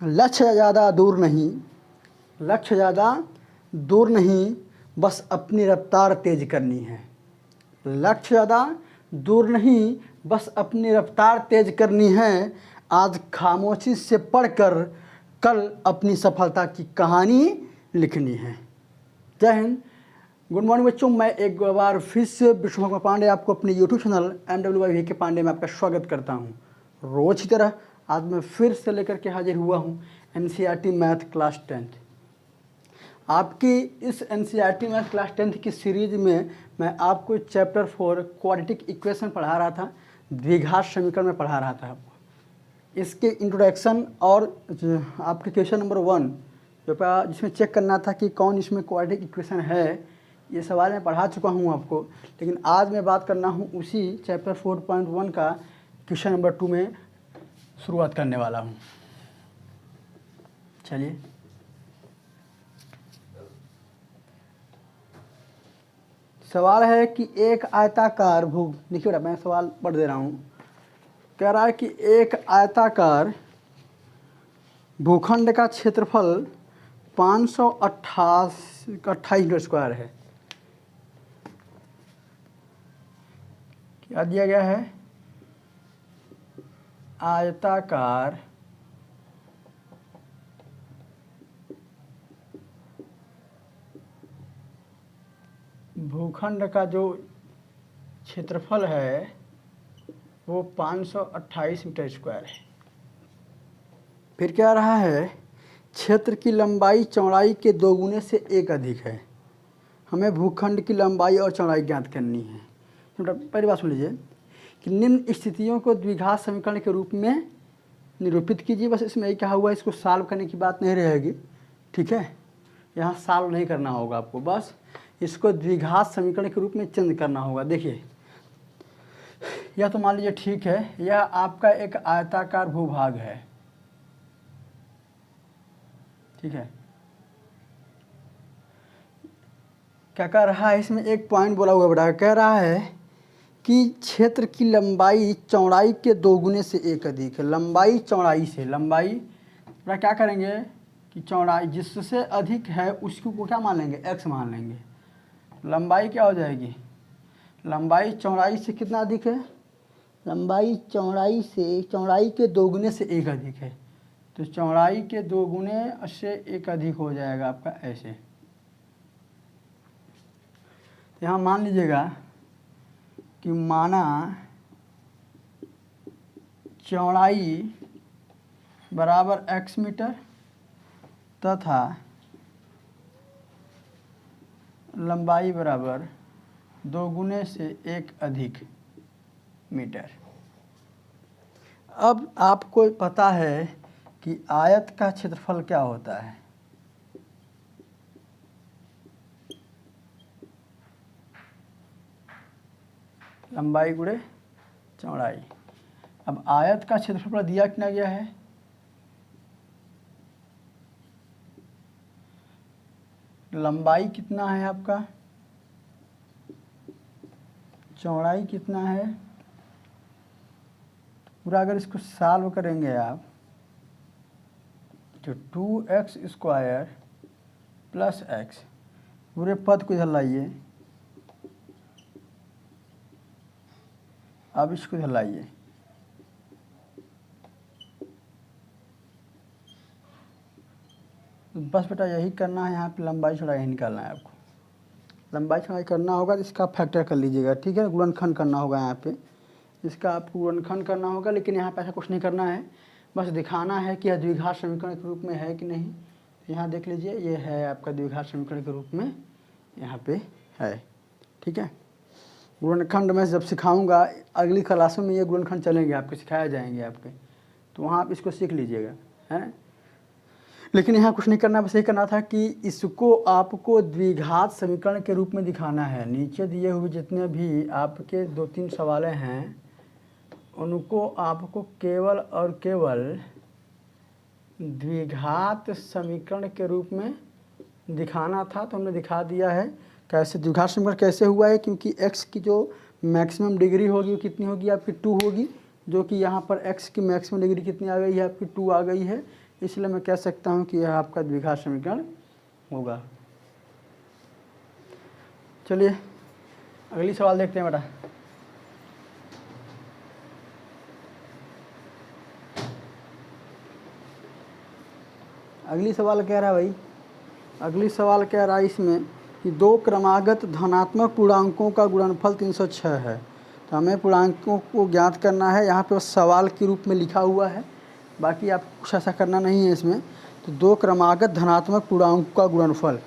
लक्ष्य ज़्यादा दूर नहीं, लक्ष्य ज़्यादा दूर नहीं, बस अपनी रफ्तार तेज़ करनी है। लक्ष्य ज़्यादा दूर नहीं, बस अपनी रफ्तार तेज़ करनी है। आज खामोशी से पढ़कर कल अपनी सफलता की कहानी लिखनी है। जय हिंद, गुड मॉर्निंग बच्चों। मैं एक बार फिर से विष्णु पांडे आपको अपने यूट्यूब चैनल MWY के पांडे में आपका स्वागत करता हूं। रोज़ की तरह आज मैं फिर से लेकर के हाजिर हुआ हूं NCERT मैथ क्लास 10th। आपकी इस NCERT मैथ क्लास 10th की सीरीज में मैं आपको चैप्टर 4 क्वाड्रेटिक इक्वेशन पढ़ा रहा था, द्विघात समीकरण में पढ़ा रहा था आपको। इसके इंट्रोडक्शन और आपके क्वेश्चन नंबर 1 जिसमें चेक करना था कि कौन इसमें क्वाड्रेटिक इक्वेशन है, ये सवाल मैं पढ़ा चुका हूँ आपको। लेकिन आज मैं बात करना हूँ उसी चैप्टर 4.1 का क्वेश्चन नंबर 2 में शुरुआत करने वाला हूँ। चलिए, सवाल है कि एक आयताकार देखिए बेटा, मैं सवाल पढ़ दे रहा हूँ। कह रहा है कि एक आयताकार भूखंड का क्षेत्रफल 528 मीटर स्क्वायर है। क्या दिया गया है? आयताकार भूखंड का जो क्षेत्रफल है वो 528 मीटर स्क्वायर है। फिर क्या रहा है? क्षेत्र की लंबाई चौड़ाई के 2 गुने से 1 अधिक है। हमें भूखंड की लंबाई और चौड़ाई ज्ञात करनी है। पहली बात सुन लीजिए कि निम्न स्थितियों को द्विघात समीकरण के रूप में निरूपित कीजिए। बस इसमें यही कहा हुआ है, इसको सॉल्व करने की बात नहीं रहेगी, ठीक है। यहाँ सॉल्व नहीं करना होगा आपको, बस इसको द्विघात समीकरण के रूप में चेंज करना होगा। देखिए, यह तो मान लीजिए ठीक है, यह आपका एक आयताकार भूभाग है, ठीक है। क्या कह रहा है इसमें? एक पॉइंट बोला हुआ बेटा, कह रहा है कि क्षेत्र की लंबाई चौड़ाई के 2 गुने से 1 अधिक है। लंबाई चौड़ाई से, लंबाई बेटा क्या करेंगे कि चौड़ाई जिससे अधिक है उसको क्या मान लेंगे? x मान लेंगे। लंबाई क्या हो जाएगी? लंबाई चौड़ाई से कितना अधिक है? लंबाई चौड़ाई से, चौड़ाई के 2 गुने से 1 अधिक है, तो चौड़ाई के 2 गुने से 1 अधिक हो जाएगा आपका ऐसे। यहाँ मान लीजिएगा कि माना चौड़ाई बराबर x मीटर तथा लंबाई बराबर 2 गुने से 1 अधिक मीटर। अब आपको पता है कि आयत का क्षेत्रफल क्या होता है? लंबाई गुणे चौड़ाई। अब आयत का क्षेत्रफल दिया कितना गया है? लंबाई कितना है आपका, चौड़ाई कितना है, पूरा अगर इसको सॉल्व करेंगे आप तो 2x स्क्वायर प्लस x, पूरे पद को इधर लाइए, अब इसको इधर लाइए, बस बेटा यही करना है। यहाँ पे लंबाई चौड़ाई ही निकालना है आपको। लंबाई चौड़ाई करना होगा तो इसका फैक्टर कर लीजिएगा, ठीक है। गुणनखंड करना होगा यहाँ पे, इसका आपको गुणनखंड करना होगा। लेकिन यहाँ पे ऐसा कुछ नहीं करना है, बस दिखाना है कि यह द्विघात समीकरण के रूप में है कि नहीं। यहाँ देख लीजिए, ये है आपका द्विघात समीकरण के रूप में यहाँ पे है, ठीक है। गुणनखंड मैं जब सिखाऊंगा अगली क्लासों में, ये गुणनखंड चलेंगे आपके, सिखाए जाएंगे आपके, तो वहाँ आप इसको सीख लीजिएगा, है। लेकिन यहाँ कुछ नहीं करना, बस यही करना था कि इसको आपको द्विघात समीकरण के रूप में दिखाना है। नीचे दिए हुए जितने भी आपके 2-3 सवाल हैं उनको आपको केवल और केवल द्विघात समीकरण के रूप में दिखाना था, तो हमने दिखा दिया है। कैसे द्विघात समीकरण कैसे हुआ है? क्योंकि x की जो मैक्सिमम डिग्री होगी वो कितनी होगी? आपकी 2 होगी, जो कि यहाँ पर x की मैक्सिमम डिग्री कितनी आ गई है? आपकी 2 आ गई है। इसलिए मैं कह सकता हूँ कि यह आपका द्विघात समीकरण होगा। चलिए अगली सवाल देखते हैं बेटा। अगली सवाल कह रहा है भाई, अगली सवाल कह रहा है इसमें कि दो क्रमागत धनात्मक पूर्णांकों का गुणनफल 306 है। तो हमें पूर्णांकों को ज्ञात करना है। यहाँ पे बस सवाल के रूप में लिखा हुआ है, बाकी आप कुछ ऐसा करना नहीं है इसमें। तो दो क्रमागत धनात्मक पूर्णांकों का गुणनफल,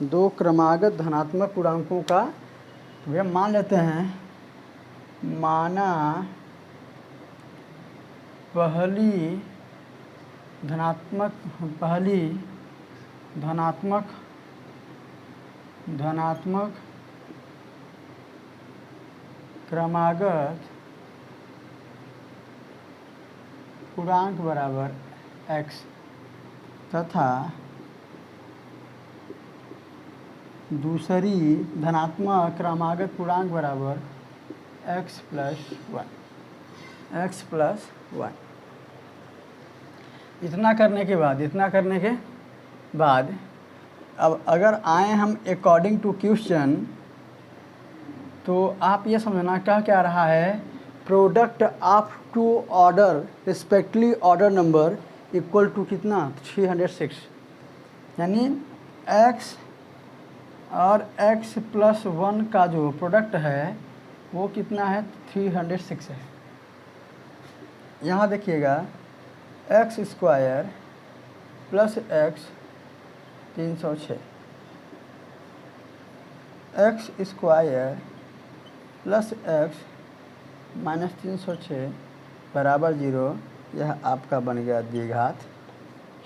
दो क्रमागत धनात्मक पूर्णांकों का, तो भैया मान लेते हैं, माना पहली धनात्मक क्रमागत पूर्णांक बराबर x तथा दूसरी धनात्मक क्रमागत पूर्णांक बराबर x प्लस 1। इतना करने के बाद अब अगर आए हम अकॉर्डिंग टू क्वेश्चन, तो आप ये समझना क्या रहा है, product of two order respectively order number equal to कितना 306, यानी x और x प्लस 1 का जो प्रोडक्ट है वो कितना है 306 है। यहाँ देखिएगा x square plus x 306, x square plus x minus 306 बराबर 0। यह आपका बन गया द्विघात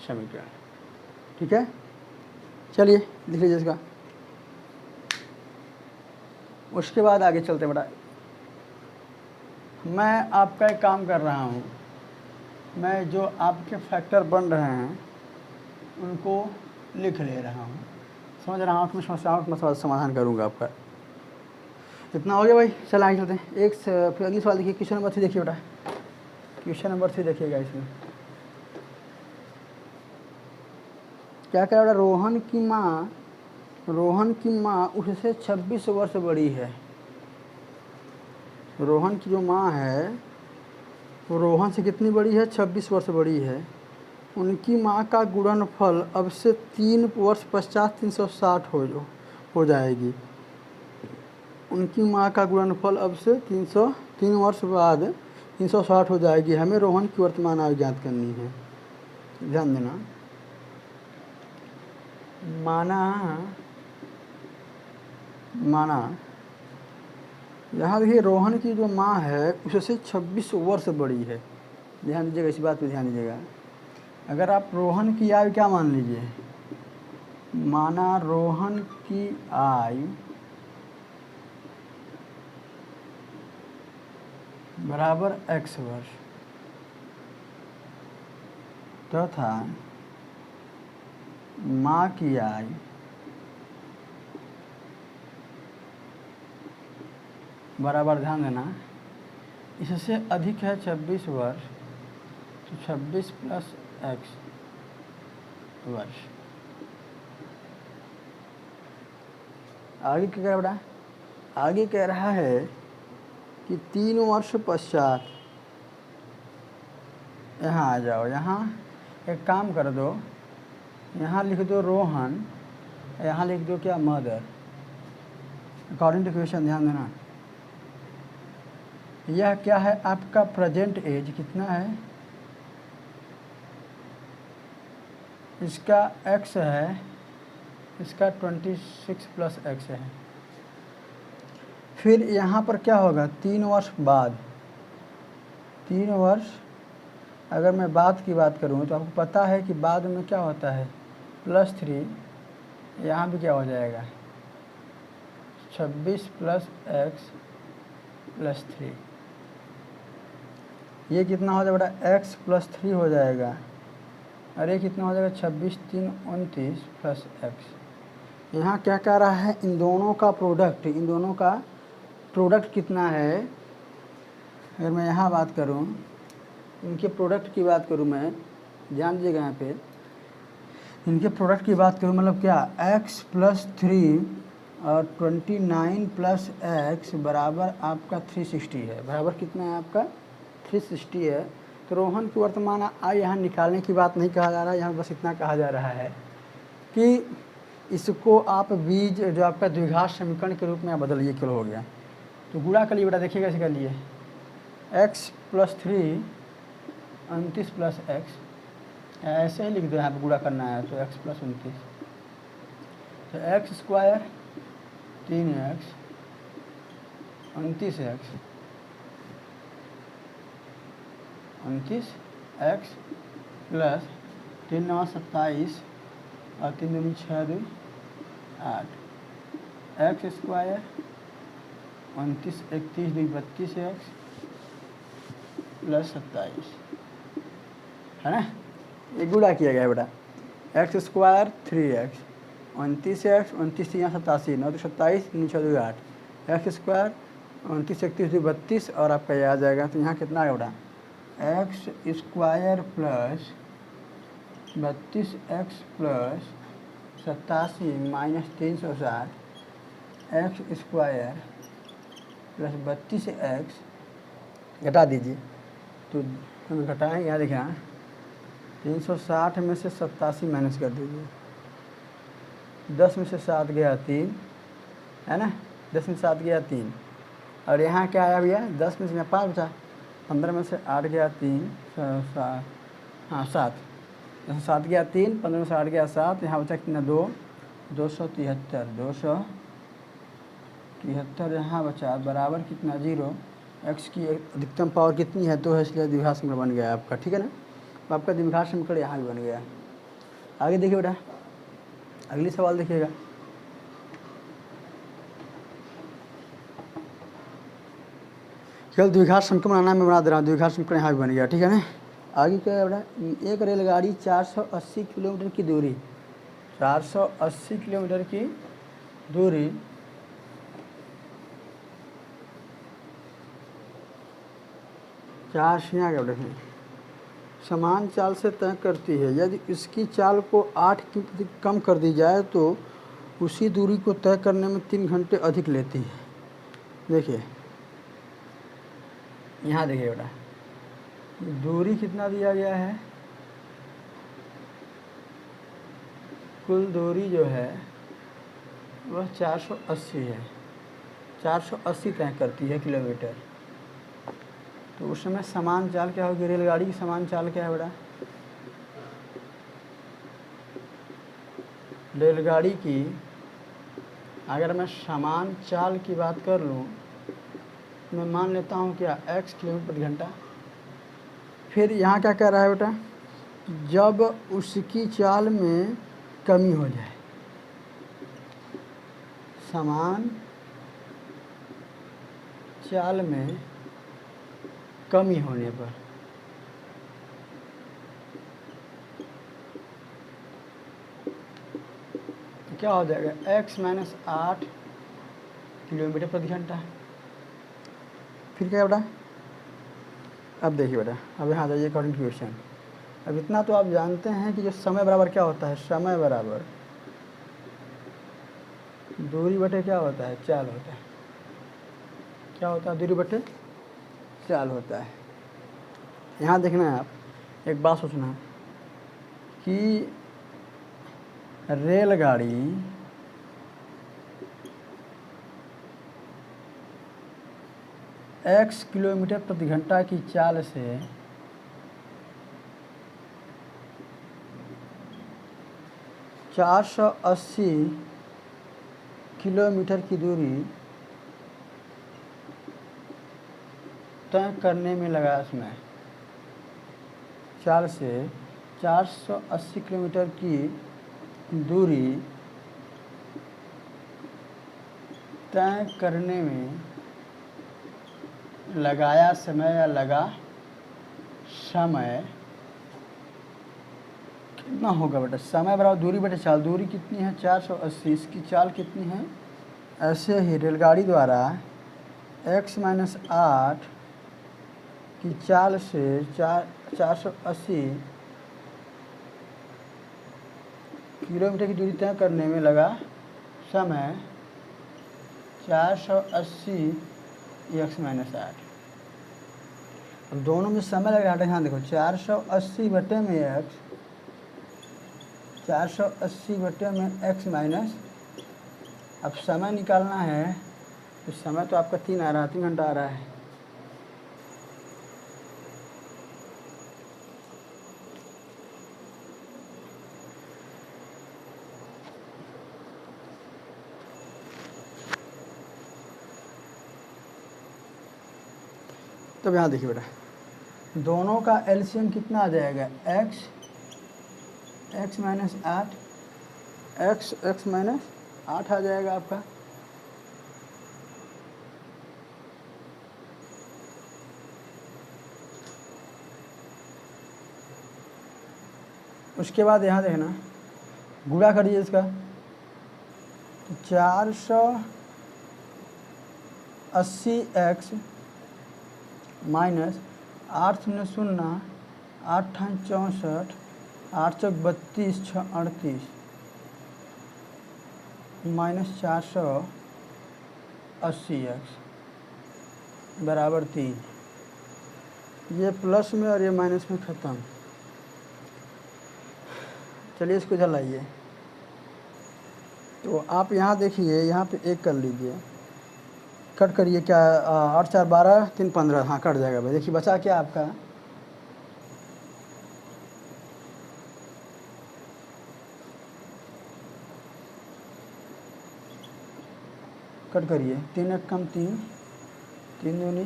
समीकरण। ठीक है, चलिए लिख लीजिए इसका। उसके बाद आगे चलते बेटा। मैं आपका एक काम कर रहा हूँ, मैं जो आपके फैक्टर बन रहे हैं उनको लिख ले रहा हूँ, समझ रहा हूँ कि मैं समस्याओं का समाधान करूँगा आपका। इतना हो गया भाई, चल आगे चलते हैं। फिर अगली सवाल देखिए, क्वेश्चन नंबर 3 देखिए बेटा, क्वेश्चन नंबर 3 देखिएगा। इसमें क्या कह रहा है, रोहन की माँ उससे 26 वर्ष बड़ी है। रोहन की जो माँ है वो रोहन से कितनी बड़ी है, 26 वर्ष बड़ी है। उनकी माँ का गुणनफल अब से 3 वर्ष पश्चात 360 हो जाएगी। उनकी माँ का गुणनफल अब से 3 वर्ष बाद 360 हो जाएगी। हमें रोहन की वर्तमान आयु ज्ञात करनी है। ध्यान देना, माना यहाँ देखिए रोहन की जो माँ है उससे 26 वर्ष बड़ी है। ध्यान दीजिएगा, इस बात पे ध्यान दीजिएगा। अगर आप रोहन की आयु क्या मान लीजिए, माना रोहन की आयु बराबर x वर्ष तथा माँ की आयु बराबर, ध्यान देना, इससे अधिक है 26 वर्ष, तो 26 प्लस x वर्ष। आगे क्या कह रहा है, आगे कह रहा है कि 3 वर्ष पश्चात, यहाँ आ जाओ, यहाँ एक काम कर दो, यहाँ लिख दो रोहन, यहाँ लिख दो क्या मदर, अकॉर्डिंग टू क्वेश्चन। ध्यान देना, यह क्या है आपका प्रेजेंट एज कितना है, इसका x है, इसका 26 प्लस x है। फिर यहाँ पर क्या होगा, 3 वर्ष बाद, 3 वर्ष, अगर मैं बाद की बात करूँ तो आपको पता है कि बाद में क्या होता है +3, यहाँ भी क्या हो जाएगा 26 प्लस x प्लस 3, ये कितना हो जाएगा बेटा x प्लस 3 हो जाएगा, और ये कितना हो जाएगा 26 3 29 प्लस x। यहाँ क्या कह रहा है, इन दोनों का प्रोडक्ट कितना है। अगर मैं यहाँ बात करूँ, इनके प्रोडक्ट की बात करूँ मैं, ध्यान दीजिएगा यहाँ पे, इनके प्रोडक्ट की बात करूँ मतलब क्या, x + 3 और 29 + x बराबर आपका 360 है। बराबर कितना है आपका 360 है। तो रोहन की वर्तमान आय यहाँ निकालने की बात नहीं कहा जा रहा है, यहाँ बस इतना कहा जा रहा है कि इसको आप बीज जो आपका द्विघात समीकरण के रूप में बदलिए, किलो हो गया। तो गुणा कर लिए बेटा, देखिएगा इसके लिए x + 3 29 + x, ऐसे ही लिख दो, यहाँ पर गुणा करना है तो x + 29, तो x² 3x 29x 29x plus 3 9 27 और 3 दूनी 6 2 8, x² 29 31 2 32x प्लस 27 है ना। ये गुणा किया गया बेटा, x² 3x 29x 29 3 87 9 27 3 6 2 8, x² 29 31 2 32 और आपका ये आ जाएगा। तो यहाँ कितना है बेटा, x² plus 32x plus 87 minus 360 x² plus 32x घटा दीजिए, तो हम घटाएँ, यहाँ देखिए 360 में से 87 माइनस कर दीजिए, 10 में से 7 गया 3 है ना, 10 में से 7 गया 3, और यहाँ क्या आया भैया 10 में से 5 बचा, 15 में से 8 गया 3 हाँ 7, 10 में 7 गया 3, 15 में से 8 गया 7, यहाँ बचा कितना 2 273 यहाँ बचा, बराबर कितना 0। x की अधिकतम पावर कितनी है 2 है, इसलिए द्विघात समीकरण बन गया आपका, ठीक है ना। तो आपका द्विघात समीकरण यहाँ भी बन गया। आगे देखिए बेटा, अगली सवाल देखिएगा, केवल द्विघात समीकरण बनाना मैं बना दे रहा हूँ, द्विघात समीकरण यहाँ भी बन गया, ठीक है ना। आगे क्या है बेटा, एक रेलगाड़ी 480 किलोमीटर की दूरी, 480 किलोमीटर की दूरी चार आ गया बेटा, समान चाल से तय करती है। यदि इसकी चाल को 8 की कम कर दी जाए तो उसी दूरी को तय करने में 3 घंटे अधिक लेती है। देखिए यहाँ देखिए बेटा, दूरी कितना दिया गया है, कुल दूरी जो है वह 480 है, 480 तय करती है किलोमीटर। तो उस समय समान चाल क्या होगी, रेलगाड़ी की समान चाल क्या है बेटा, रेलगाड़ी की अगर मैं समान चाल की बात कर लूँ, मैं मान लेता हूँ क्या x किलोमीटर/घंटा। फिर यहाँ क्या कह रहा है बेटा, जब उसकी चाल में कमी हो जाए, समान चाल में कमी होने पर, तो क्या हो जाएगा x - 8 किलोमीटर/घंटा। फिर क्या बेटा, अब देखिए बेटा, अब यहाँ जाइए अकॉर्डिंग टू क्वेश्चन। अब इतना तो आप जानते हैं कि जो समय बराबर क्या होता है, समय बराबर दूरी बटे क्या होता है, चाल होता है। क्या होता है, दूरी बटे चाल होता है। यहाँ देखना है, आप एक बात सोचना कि रेलगाड़ी x किलोमीटर/घंटा की चाल से 480 किलोमीटर की दूरी तय करने में लगा समय, चाल से 480 किलोमीटर की दूरी तय करने में लगाया समय या लगा समय कितना होगा बेटा, समय बराबर दूरी बटे चाल। दूरी कितनी है 480, इसकी चाल कितनी है। ऐसे ही रेलगाड़ी द्वारा x - 8 की चाल से 480 किलोमीटर की दूरी तय करने में लगा समय 480 x - 8। अब दोनों में समय लगा, यहाँ देखो 480 बटे में x, 480 बटे में x माइनस, अब समय निकालना है तो समय तो आपका 3 आ रहा है, 3 घंटा आ रहा है। तो यहाँ देखिए बेटा, दोनों का एलसीएम कितना आ जाएगा, x माइनस 8, x माइनस 8 आ जाएगा आपका। उसके बाद यहाँ देखना, गुणा करिए इसका, तो 480x माइनस 8 0 0 8 64 8 32 6 38 माइनस 480x बराबर 3। ये प्लस में और ये माइनस में ख़त्म। चलिए इसको इधर लाइए। तो आप यहाँ देखिए, यहाँ पे 1 कर लीजिए, कट करिए, क्या 8 4 12 3 15, हाँ कट जाएगा भाई। देखिए बचा क्या आपका, कट करिए, 3 1 कम 3, 3 दूनी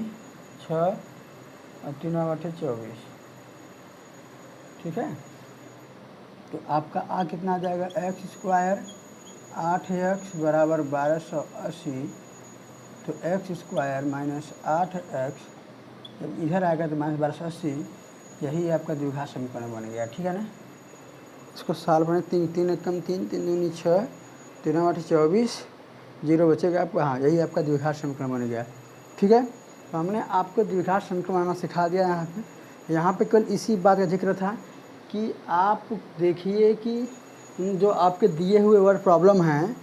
6 और 3 8 24, ठीक है। तो आपका आ कितना आ जाएगा, x स्क्वायर 8x बराबर 1280, तो x स्क्वायर माइनस 8x जब इधर आएगा तो माइनस 1280, यही आपका द्विघात समीकरण बन गया, ठीक है ना। इसको साल बने 3 3 1 कम 3, 3 दूनी 6, 3 8 24, 0 बचेगा आपका, हाँ यही आपका द्विघात समीकरण बन गया, ठीक है। तो हमने आपको द्विघात समीकरण बनाना सिखा दिया। यहाँ पे कल इसी बात का जिक्र था कि आप देखिए कि जो आपके दिए हुए वर्ड प्रॉब्लम हैं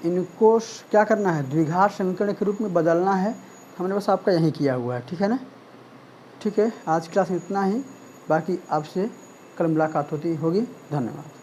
इनको क्या करना है, द्विघात समीकरण के रूप में बदलना है। हमने बस आपका यही किया हुआ है, ठीक है ना। ठीक है, आज क्लास में इतना ही, बाकी आपसे कल मुलाकात होगी। धन्यवाद।